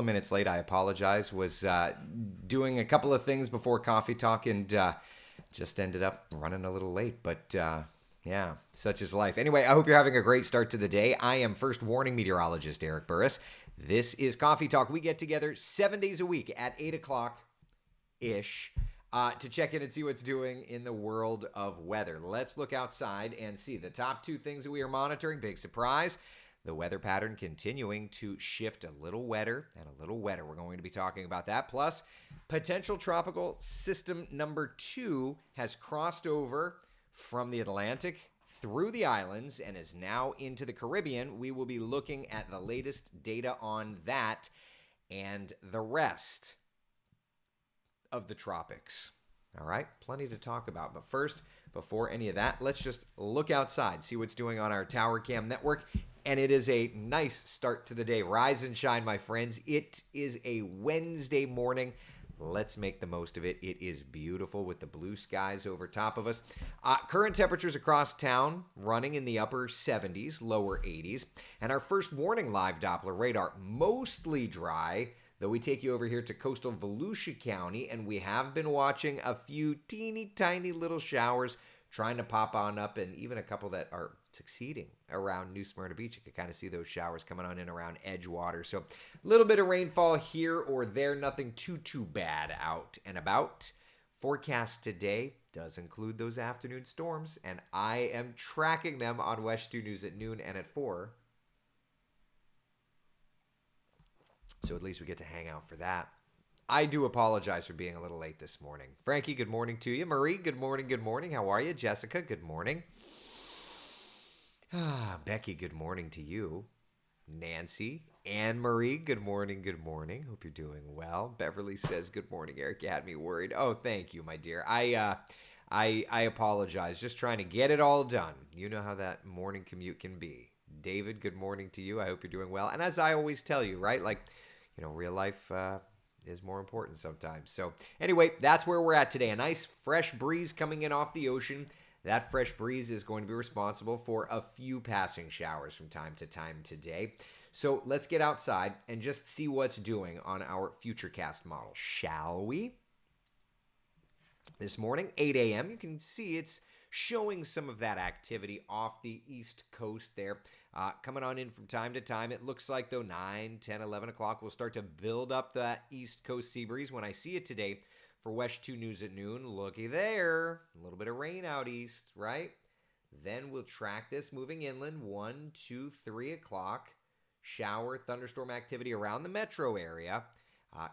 Minutes late. I apologize. Was doing a couple of things before coffee talk and just ended up running a little late. But yeah, such is life. Anyway, I hope you're having a great start to the day. I am first warning meteorologist Eric Burris. This is Coffee Talk. We get together 7 days a week at 8 o'clock ish to check in and see what's doing in the world of weather. Let's look outside and see the top two things that we are monitoring. Big surprise. The weather pattern continuing to shift a little wetter and a little wetter. We're going to be talking about that. Plus, potential tropical system number 2 has crossed over from the Atlantic through the islands and is now into the Caribbean. We will be looking at the latest data on that and the rest of the tropics. All right, plenty to talk about. But first, before any of that, let's just look outside, see what's doing on our Tower Cam network. And it is a nice start to the day. Rise and shine, my friends. It is a Wednesday morning. Let's make the most of it. It is beautiful with the blue skies over top of us. Current temperatures across town running in the upper 70s, lower 80s. And our first warning live Doppler radar, mostly dry, though we take you over here to coastal Volusia County, and we have been watching a few teeny tiny little showers trying to pop on up, and even a couple that are succeeding around New Smyrna Beach. You can kind of see those showers coming on in around Edgewater. So a little bit of rainfall here or there, nothing too bad out and about. Forecast today does include those afternoon storms, and I am tracking them on West 2 News at noon and at 4. So at least we get to hang out for that. I do apologize for being a little late this morning. Frankie, good morning to you. Marie, good morning, good morning. How are you? Jessica, good morning. Becky, good morning to you. Nancy, Anne-Marie, good morning, good morning. Hope you're doing well. Beverly says, good morning, Eric. You had me worried. Oh, thank you, my dear. I apologize. Just trying to get it all done. You know how that morning commute can be. David, good morning to you. I hope you're doing well. And as I always tell you, right, like, you know, real life is more important sometimes. So anyway, that's where we're at today. A nice fresh breeze coming in off the ocean. That fresh breeze is going to be responsible for a few passing showers from time to time today. So let's get outside and just see what's doing on our Futurecast model, shall we? This morning, 8 a.m., you can see it's showing some of that activity off the east coast there. Coming on in from time to time. It looks like, though, 9, 10, 11 o'clock will start to build up that east coast sea breeze. When I see it today for West 2 News at noon, looky there. A little bit of rain out east, right? Then we'll track this moving inland, 1, 2, 3 o'clock. Shower, thunderstorm activity around the metro area.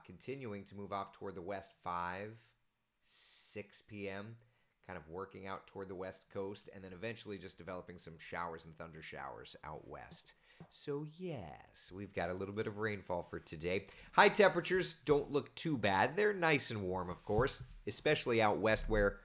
Continuing to move off toward the west, 5, 6 p.m., kind of working out toward the west coast, and then eventually just developing some showers and thunder showers out west. So yes, we've got a little bit of rainfall for today. High temperatures don't look too bad. They're nice and warm, of course, especially out west where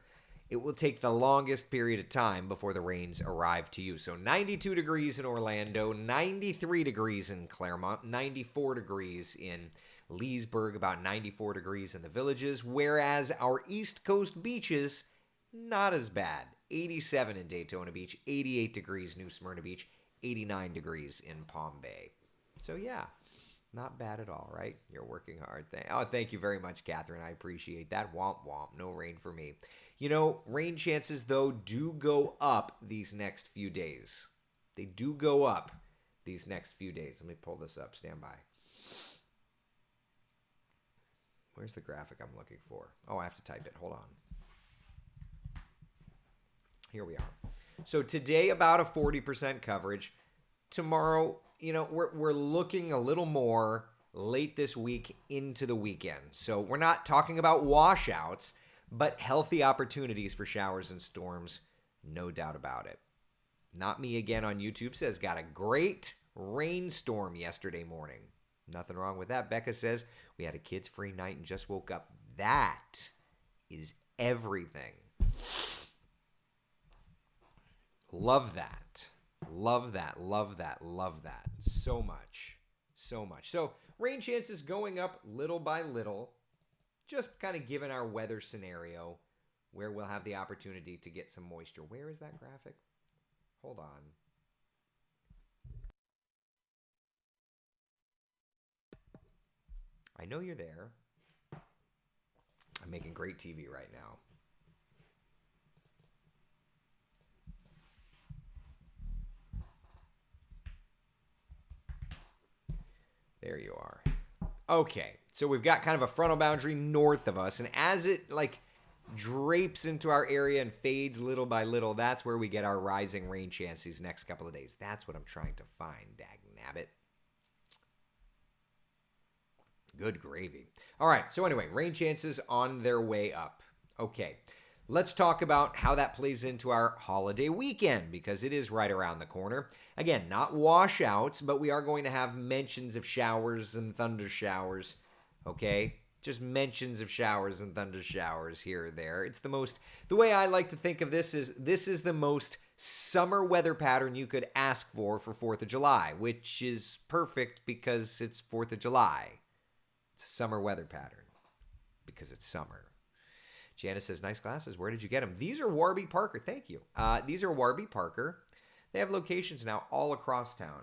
it will take the longest period of time before the rains arrive to you. So 92 degrees in Orlando, 93 degrees in Claremont, 94 degrees in Leesburg, about 94 degrees in the Villages, whereas our East Coast beaches, not as bad. 87 in Daytona Beach, 88 degrees New Smyrna Beach, 89 degrees in Palm Bay. So yeah, not bad at all, right? You're working hard. Thank you very much, Catherine. I appreciate that. Womp womp. No rain for me. You know, rain chances, though, do go up these next few days. They do go up these next few days. Let me pull this up. Stand by. Where's the graphic I'm looking for? Oh, I have to type it. Hold on. Here we are. So today, about a 40% coverage. Tomorrow, you know, we're looking a little more late this week into the weekend. So we're not talking about washouts, but healthy opportunities for showers and storms. No doubt about it. Not Me Again on YouTube says, got a great rainstorm yesterday morning. Nothing wrong with that. Becca says, we had a kids-free night and just woke up. That is everything. Love that. Love that. Love that. Love that. So much. So much. So rain chances going up little by little. Just kind of given our weather scenario where we'll have the opportunity to get some moisture. Where is that graphic? Hold on. I know you're there. I'm making great TV right now. There you are. Okay, so we've got kind of a frontal boundary north of us, and as it like drapes into our area and fades little by little, that's where we get our rising rain chance these next couple of days. That's what I'm trying to find, dagnabbit. Good gravy. All right, so anyway, rain chances on their way up. Okay, let's talk about how that plays into our holiday weekend, because it is right around the corner. Again, not washouts, but we are going to have mentions of showers and thunder showers, okay? Just mentions of showers and thunder showers here or there. It's the way I like to think of this is the most summer weather pattern you could ask for 4th of July, which is perfect because it's 4th of July. It's a summer weather pattern because it's summer. Janice says, nice glasses. Where did you get them? These are Warby Parker. Thank you. These are Warby Parker. They have locations now all across town.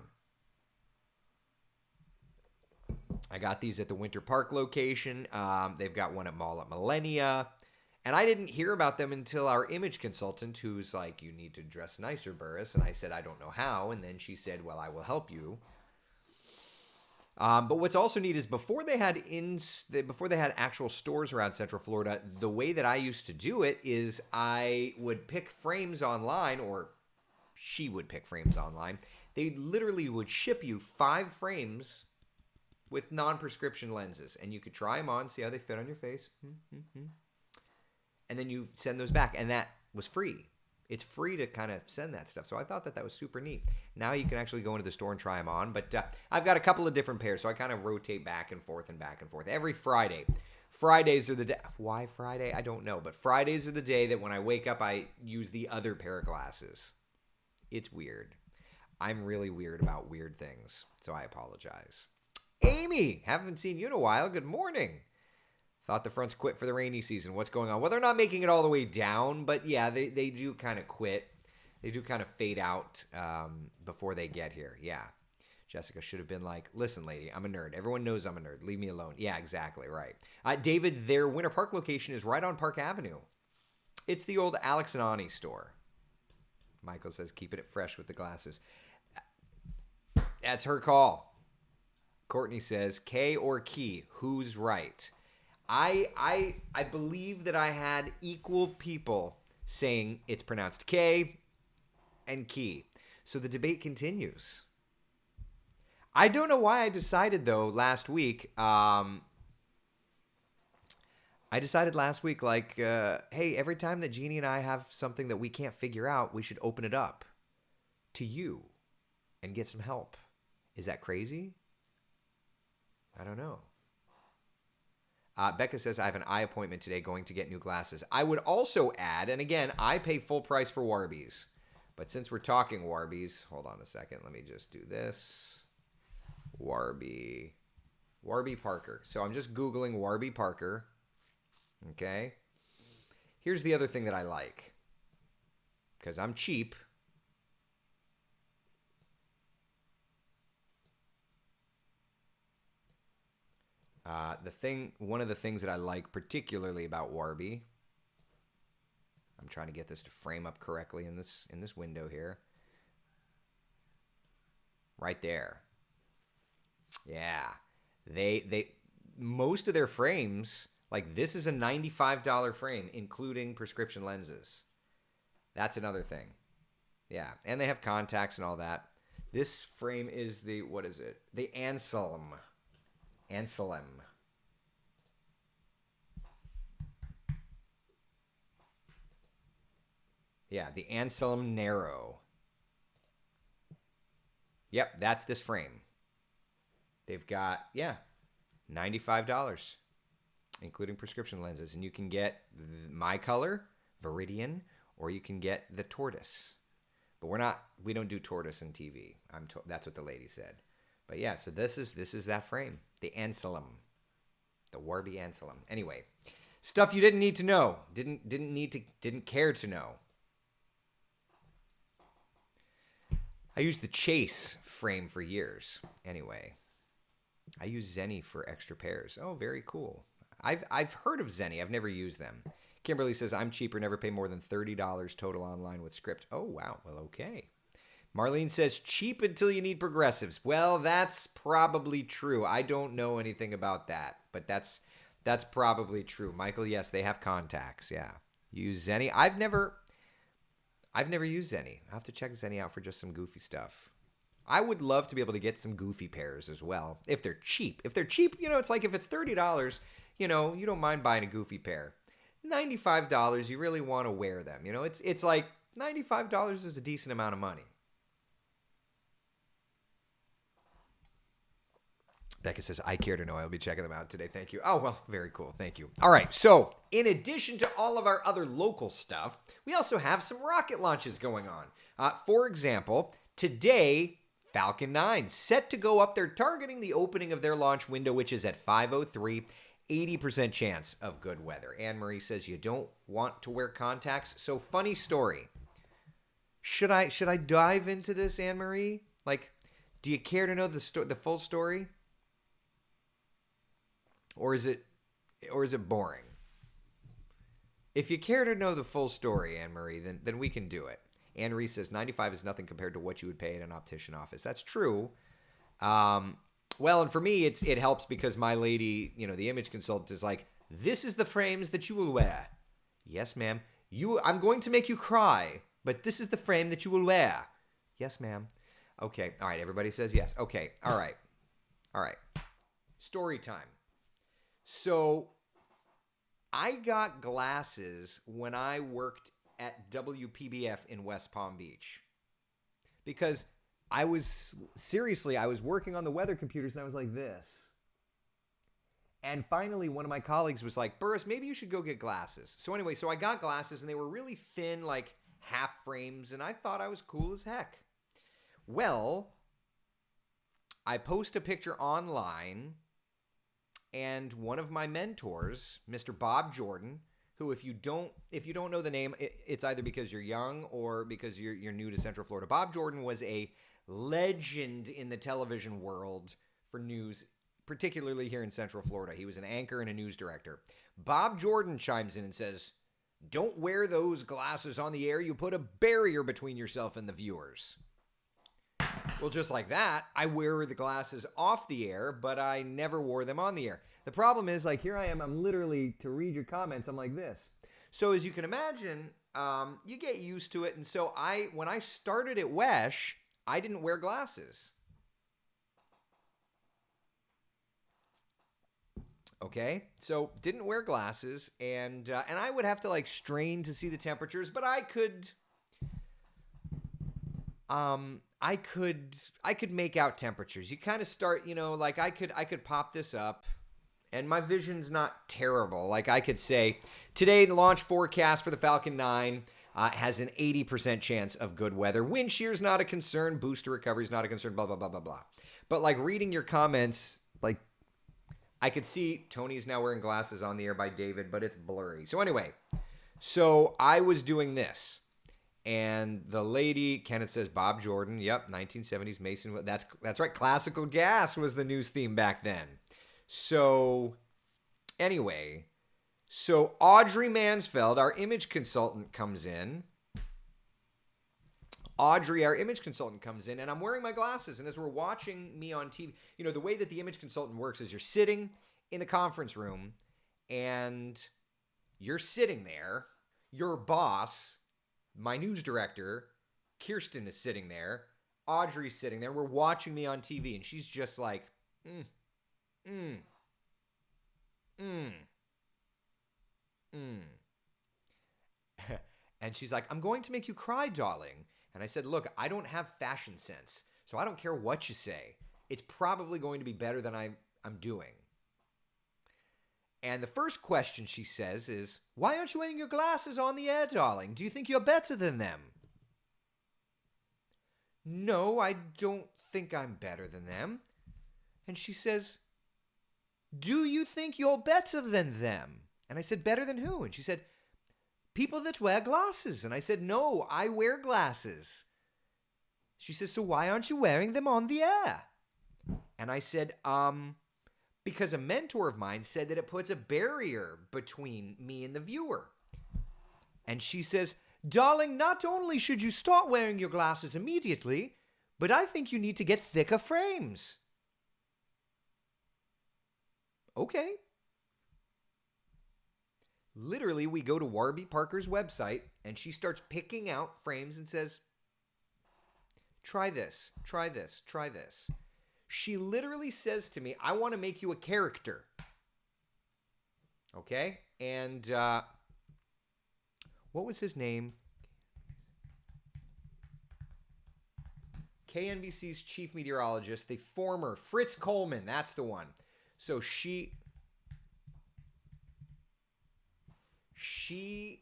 I got these at the Winter Park location. They've got one at Mall at Millennia. And I didn't hear about them until our image consultant, who's like, you need to dress nicer, Burris. And I said, I don't know how. And then she said, well, I will help you. But what's also neat is before they had actual stores around Central Florida, the way that I used to do it is I would pick frames online, or she would pick frames online. They literally would ship you 5 frames with non-prescription lenses, and you could try them on, see how they fit on your face, and then you send those back, and that was free. It's free to kind of send that stuff. So I thought that was super neat. Now you can actually go into the store and try them on. But I've got a couple of different pairs, so I kind of rotate back and forth every Friday. Fridays are the day. Why Friday? I don't know. But Fridays are the day that when I wake up, I use the other pair of glasses. It's weird. I'm really weird about weird things, so I apologize. Amy, haven't seen you in a while. Good morning. Thought the fronts quit for the rainy season. What's going on? Well, they're not making it all the way down, but yeah, they do kind of quit. They do kind of fade out before they get here. Yeah. Jessica should have been like, listen, lady, I'm a nerd. Everyone knows I'm a nerd. Leave me alone. Yeah, exactly. Right. David, their Winter Park location is right on Park Avenue. It's the old Alex and Ani store. Michael says, keeping it fresh with the glasses. That's her call. Courtney says, K or Key, who's right? I believe that I had equal people saying it's pronounced K and Key. So the debate continues. I don't know why I decided, though, last week. I decided last week, like, hey, every time that Jeannie and I have something that we can't figure out, we should open it up to you and get some help. Is that crazy? I don't know. Becca says, I have an eye appointment today going to get new glasses. I would also add, and again, I pay full price for Warby's. But since we're talking Warby's, hold on a second. Let me just do this. Warby Parker. So I'm just Googling Warby Parker. Okay. Here's the other thing that I like. Because I'm cheap. One of the things that I like particularly about Warby, I'm trying to get this to frame up correctly in this window here. Right there. Yeah. They most of their frames, like this is a $95 frame, including prescription lenses. That's another thing. Yeah. And they have contacts and all that. This frame is the, what is it? The Anselm. Yeah, the Anselm Narrow. Yep, that's this frame. They've got, yeah, $95, including prescription lenses. And you can get my color, Viridian, or you can get the tortoise. But we don't do tortoise in TV. That's what the lady said. But yeah, so this is that frame, the Anselm, the Warby Anselm. Anyway, stuff you didn't need to know, didn't care to know. I used the Chase frame for years. Anyway, I use Zenny for extra pairs. Oh, very cool. I've heard of Zenny. I've never used them. Kimberly says, I'm cheaper, never pay more than $30 total online with script. Oh, wow. Well, okay. Marlene says, cheap until you need progressives. Well, that's probably true. I don't know anything about that, but that's probably true. Michael, yes, they have contacts. Yeah. Use Zenny. I've never used Zenny. I'll have to check Zenny out for just some goofy stuff. I would love to be able to get some goofy pairs as well, if they're cheap. If they're cheap, it's like if it's $30, you don't mind buying a goofy pair. $95, you really want to wear them. It's like $95 is a decent amount of money. Becca says, I care to know. I'll be checking them out today. Thank you. Oh, well, very cool. Thank you. All right. So in addition to all of our other local stuff, we also have some rocket launches going on. For example, today, Falcon 9 set to go up there, targeting the opening of their launch window, which is at 5:03. 80% chance of good weather. Anne-Marie says you don't want to wear contacts. So funny story. Should I dive into this, Anne-Marie? Like, do you care to know the full story? Or is it boring? If you care to know the full story, Anne-Marie, then we can do it. Anne-Marie says $95 is nothing compared to what you would pay at an optician office. That's true. Well, and for me, it helps because my lady, the image consultant is like, this is the frames that you will wear. Yes, ma'am. I'm going to make you cry, but this is the frame that you will wear. Yes, ma'am. Okay. All right. Everybody says yes. Okay. All right. Story time. So I got glasses when I worked at WPBF in West Palm Beach because I was working on the weather computers and I was like this. And finally, one of my colleagues was like, Burris, maybe you should go get glasses. So anyway, I got glasses and they were really thin, like half frames, and I thought I was cool as heck. Well, I post a picture online and one of my mentors, Mr. Bob Jordan, who if you don't know the name, it's either because you're young or because you're new to Central Florida. Bob Jordan was a legend in the television world for news, particularly here in Central Florida. He was an anchor and a news director. Bob Jordan chimes in and says, don't wear those glasses on the air. You put a barrier between yourself and the viewers. Well, just like that, I wear the glasses off the air, but I never wore them on the air. The problem is, like, here I am. I'm literally, to read your comments, I'm like this. So as you can imagine, you get used to it. And so when I started at WESH, I didn't wear glasses. Okay, so didn't wear glasses, and I would have to like strain to see the temperatures, but I could make out temperatures. You kind of start, like I could pop this up, and my vision's not terrible. Like I could say, today the launch forecast for the Falcon 9 has an 80% chance of good weather. Wind shear's not a concern. Booster recovery's not a concern. Blah, blah, blah, blah, blah. But like reading your comments, like I could see Tony's now wearing glasses on the air by David, but it's blurry. So anyway, I was doing this. And the lady, Kenneth says, Bob Jordan, yep, 1970s Mason. That's right. Classical gas was the news theme back then. So anyway, Audrey Mansfeld, our image consultant, comes in. Audrey, our image consultant, comes in, and I'm wearing my glasses. And as we're watching me on TV, the way that the image consultant works is you're sitting in the conference room, and you're sitting there. Your boss, my news director, Kirsten, is sitting there. Audrey's sitting there. We're watching me on TV, and she's just like, And she's like, I'm going to make you cry, darling. And I said, look, I don't have fashion sense, so I don't care what you say. It's probably going to be better than I'm doing. And the first question she says is, why aren't you wearing your glasses on the air, darling? Do you think you're better than them? No, I don't think I'm better than them. And she says, do you think you're better than them? And I said, better than who? And she said, people that wear glasses. And I said, no, I wear glasses. She says, so why aren't you wearing them on the air? And I said, because a mentor of mine said that it puts a barrier between me and the viewer. And she says, darling, not only should you start wearing your glasses immediately, but I think you need to get thicker frames. Okay. Literally, we go to Warby Parker's website, and she starts picking out frames and says, try this, try this, try this. She literally says to me, I want to make you a character. Okay? And what was his name? KNBC's chief meteorologist, the former Fritz Coleman. That's the one. So she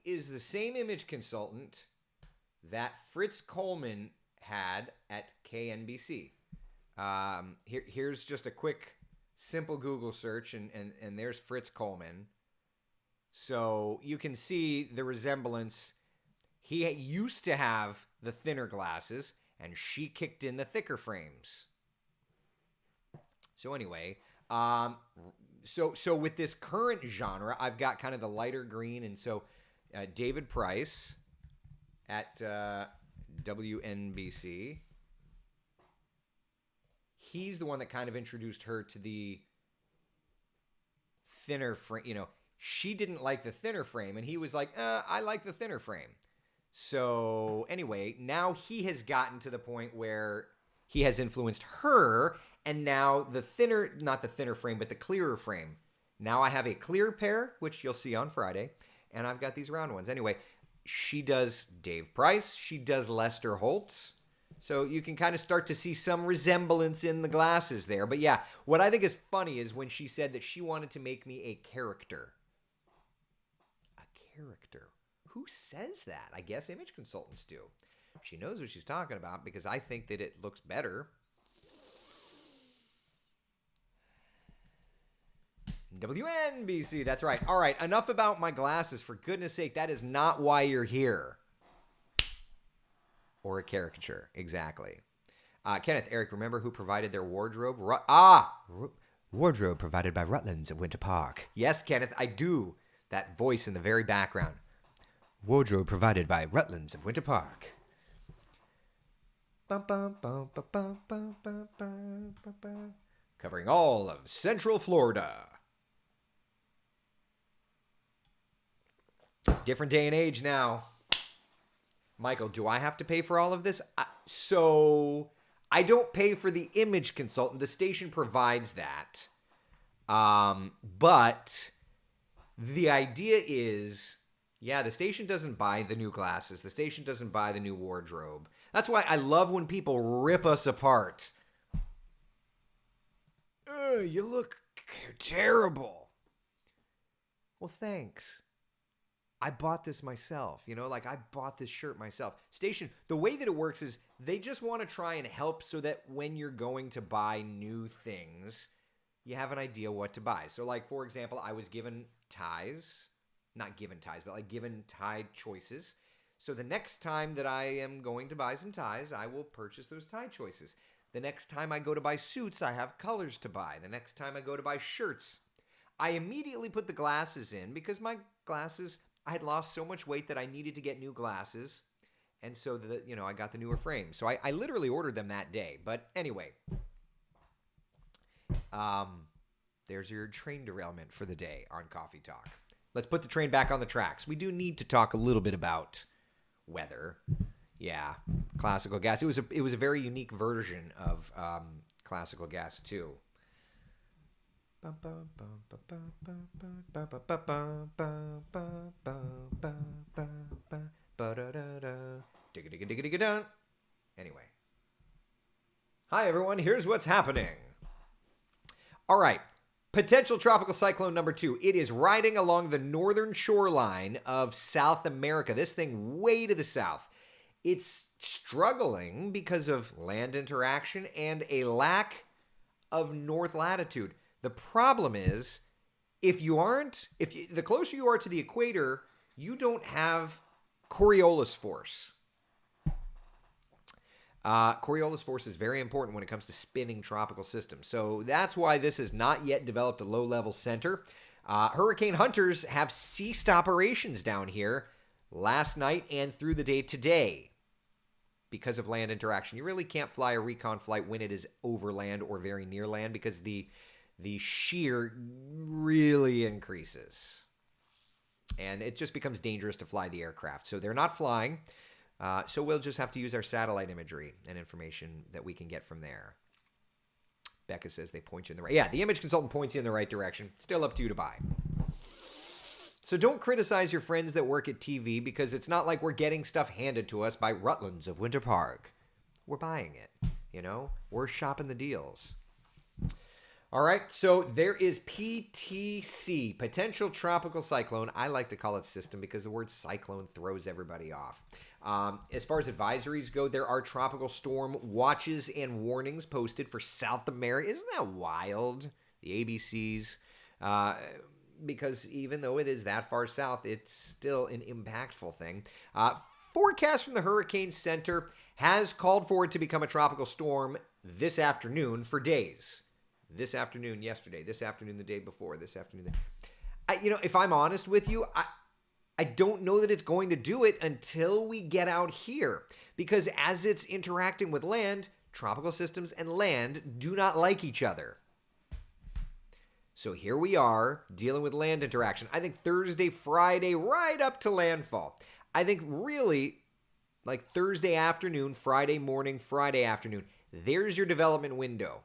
is the same image consultant that Fritz Coleman had at KNBC. Here's just a quick, simple Google search, and there's Fritz Coleman. So you can see the resemblance. He used to have the thinner glasses, and she kicked in the thicker frames. So anyway, so with this current genre, I've got kind of the lighter green, and so David Price at WNBC. He's the one that kind of introduced her to the thinner frame. You know, she didn't like the thinner frame, and he was like, I like the thinner frame. So anyway, now he has gotten to the point where he has influenced her, and now the thinner, not the thinner frame, but the clearer frame. Now I have a clear pair, which you'll see on Friday, and I've got these round ones. Anyway, she does Dave Price. She does Lester Holt. So you can kind of start to see some resemblance in the glasses there. But yeah, what I think is funny is when she said that she wanted to make me a character. A character? Who says that? I guess image consultants do. She knows what she's talking about because I think that it looks better. WNBC, that's right. All right, enough about my glasses. For goodness sake, that is not why you're here. Or a caricature, exactly. Kenneth, Eric, remember who provided their wardrobe? Wardrobe provided by Rutland's of Winter Park. Yes, Kenneth, I do. That voice in the very background. Wardrobe provided by Rutland's of Winter Park. Covering all of Central Florida. Different day and age now. Michael, do I have to pay for all of this? So I don't pay for the image consultant. The station provides that. But the idea is, yeah, the station doesn't buy the new glasses. The station doesn't buy the new wardrobe. That's why I love when people rip us apart. You look terrible. Well, thanks. I bought this myself, you know, like I bought this shirt myself. Station, the way that it works is they just want to try and help so that when you're going to buy new things, you have an idea what to buy. So like, for example, I was given ties, not given ties, but like given tie choices. So the next time that I am going to buy some ties, I will purchase those tie choices. The next time I go to buy suits, I have colors to buy. The next time I go to buy shirts, I immediately put the glasses in because my glasses, I had lost so much weight that I needed to get new glasses. And so, I got the newer frame. So I literally ordered them that day. But anyway, there's your train derailment for the day on Coffee Talk. Let's put the train back on the tracks. We do need to talk a little bit about weather. Yeah, classical gas. It was a very unique version of classical gas too. Anyway. Hi everyone, here's what's happening. All right. Potential tropical cyclone number 2. It is riding along the northern shoreline of South America. This thing way to the south. It's struggling because of land interaction and a lack of north latitude. The problem is, the closer you are to the equator, you don't have Coriolis force. Coriolis force is very important when it comes to spinning tropical systems. So that's why this has not yet developed a low-level center. Hurricane hunters have ceased operations down here last night and through the day today because of land interaction. You really can't fly a recon flight when it is over land or very near land because the shear really increases. And it just becomes dangerous to fly the aircraft. So they're not flying. So we'll just have to use our satellite imagery and information that we can get from there. Becca says they point you in the right. Yeah, the image consultant points you in the right direction. Still up to you to buy. So don't criticize your friends that work at TV because it's not like we're getting stuff handed to us by Rutland's of Winter Park. We're buying it, you know? We're shopping the deals. All right, so there is PTC, Potential Tropical Cyclone. I like to call it system because the word cyclone throws everybody off. As far as advisories go, there are tropical storm watches and warnings posted for South America. Isn't that wild? The ABCs. Because even though it is that far south, it's still an impactful thing. Forecast from the Hurricane Center has called for it to become a tropical storm this afternoon for days. This afternoon, yesterday, this afternoon, the day before, this afternoon. If I'm honest with you, I don't know that it's going to do it until we get out here. Because as it's interacting with land, tropical systems and land do not like each other. So here we are dealing with land interaction. I think Thursday, Friday, right up to landfall. I think really like Thursday afternoon, Friday morning, Friday afternoon. There's your development window.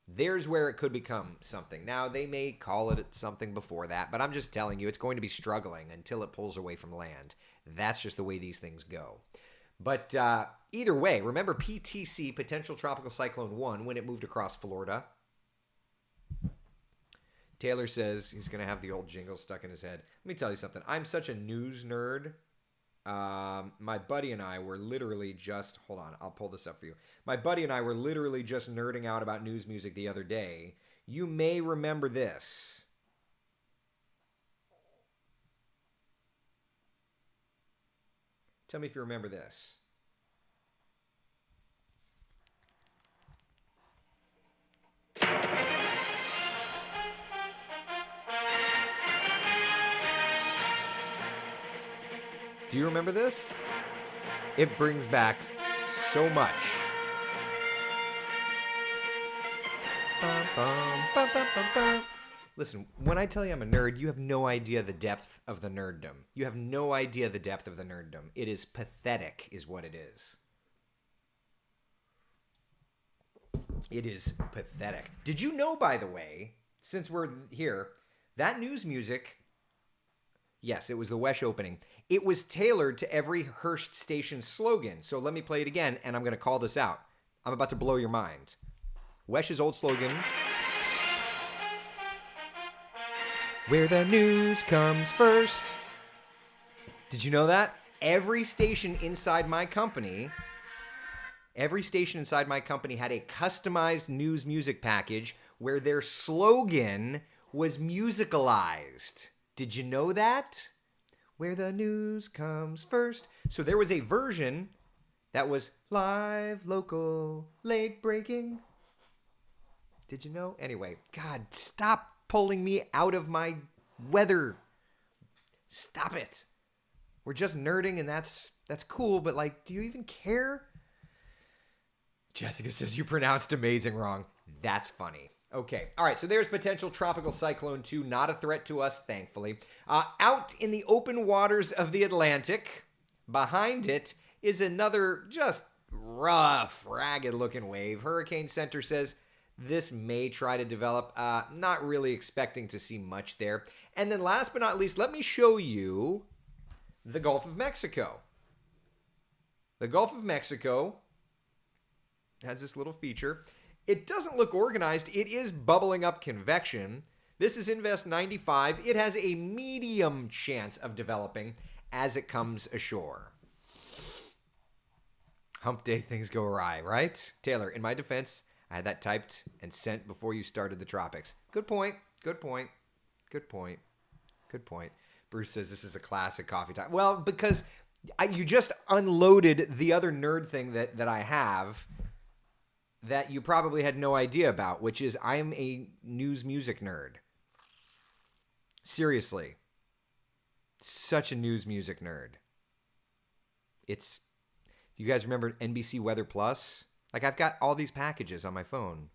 There's where it could become something. Now, they may call it something before that, but I'm just telling you, it's going to be struggling until it pulls away from land. That's just the way these things go. But either way, remember PTC, Potential Tropical Cyclone 1, when it moved across Florida. Taylor says he's going to have the old jingle stuck in his head. Let me tell you something. I'm such a news nerd. My buddy and I were literally just, hold on, I'll pull this up for you. My buddy and I were literally just nerding out about news music the other day. You may remember this. Tell me if you remember this. Do you remember this? It brings back so much. Listen, when I tell you I'm a nerd, you have no idea the depth of the nerddom. You have no idea the depth of the nerddom. It is pathetic, is what it is. It is pathetic. Did you know, by the way, since we're here, that news music, yes, it was the Wesh opening. It was tailored to every Hearst station slogan. So let me play it again, and I'm going to call this out. I'm about to blow your mind. Wesh's old slogan, where the news comes first. Did you know that? Every station inside my company had a customized news music package where their slogan was musicalized. Did you know that? Where the news comes first. So there was a version that was live, local, late breaking. Did you know? Anyway, God, stop pulling me out of my weather. Stop it. We're just nerding and that's cool, but like, do you even care? Jessica says you pronounced amazing wrong. That's funny. Okay. All right. So there's potential tropical cyclone 2. Not a threat to us, thankfully. Out in the open waters of the Atlantic, behind it is another just rough, ragged looking wave. Hurricane Center says this may try to develop. Not really expecting to see much there. And then last but not least, let me show you the Gulf of Mexico. The Gulf of Mexico has this little feature. It doesn't look organized. It is bubbling up convection. This is Invest 95. It has a medium chance of developing as it comes ashore. Hump day, things go awry, right? Taylor, in my defense, I had that typed and sent before you started the tropics. Good point. Good point. Good point. Good point. Bruce says this is a classic coffee time. Well, because You just unloaded the other nerd thing that I have that you probably had no idea about, which is I'm a news music nerd. Seriously. Such a news music nerd. You guys remember NBC Weather Plus? Like, I've got all these packages on my phone.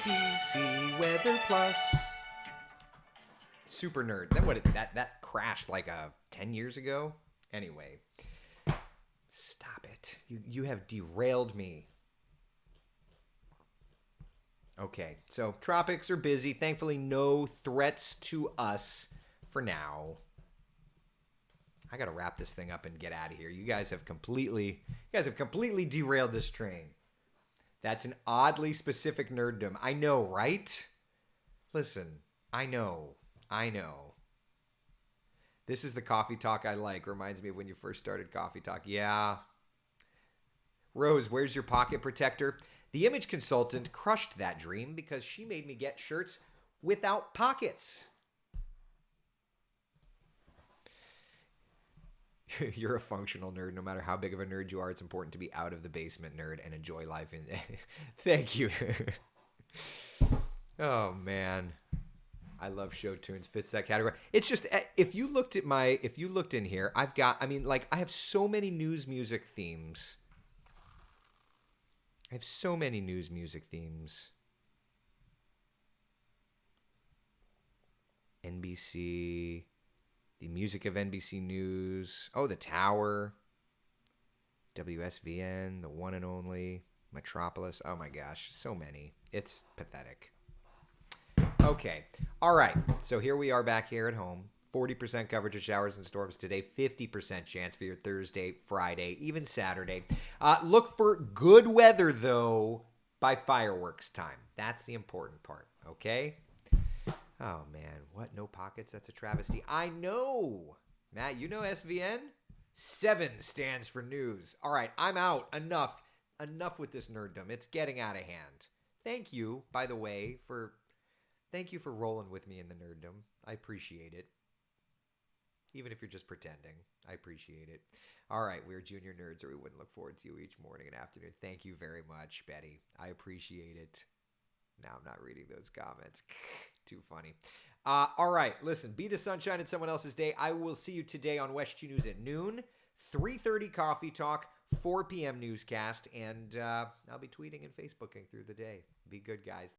NBC Weather Plus. Super nerd. That crashed like 10 years ago. Anyway, stop it. You have derailed me. Okay, so tropics are busy. Thankfully, no threats to us for now. I gotta wrap this thing up and get out of here. You guys have completely derailed this train. That's an oddly specific nerddom. I know, right? Listen, I know. This is the coffee talk I like. Reminds me of when you first started Coffee Talk. Yeah. Rose, where's your pocket protector? The image consultant crushed that dream because she made me get shirts without pockets. You're a functional nerd. No matter how big of a nerd you are, it's important to be out of the basement nerd and enjoy life. Thank you. Oh, man. I love show tunes. Fits that category. It's just, if you looked in here, I have so many news music themes. NBC, the music of NBC News. Oh, the Tower. WSVN, the one and only. Metropolis. Oh my gosh, so many. It's pathetic. Okay. All right. So here we are back here at home. 40% coverage of showers and storms today. 50% chance for your Thursday, Friday, even Saturday. Look for good weather, though, by fireworks time. That's the important part. Okay? Oh, man. What? No pockets? That's a travesty. I know. Matt, you know SVN? 7 stands for news. All right. I'm out. Enough with this nerddom. It's getting out of hand. Thank you, by the way, for rolling with me in the nerddom. I appreciate it. Even if you're just pretending, I appreciate it. All right, we're junior nerds, or we wouldn't look forward to you each morning and afternoon. Thank you very much, Betty. I appreciate it. Now I'm not reading those comments. Too funny. All right, listen, be the sunshine in someone else's day. I will see you today on West 2 News at noon, 3:30 Coffee Talk, 4 p.m. newscast, and I'll be tweeting and Facebooking through the day. Be good, guys.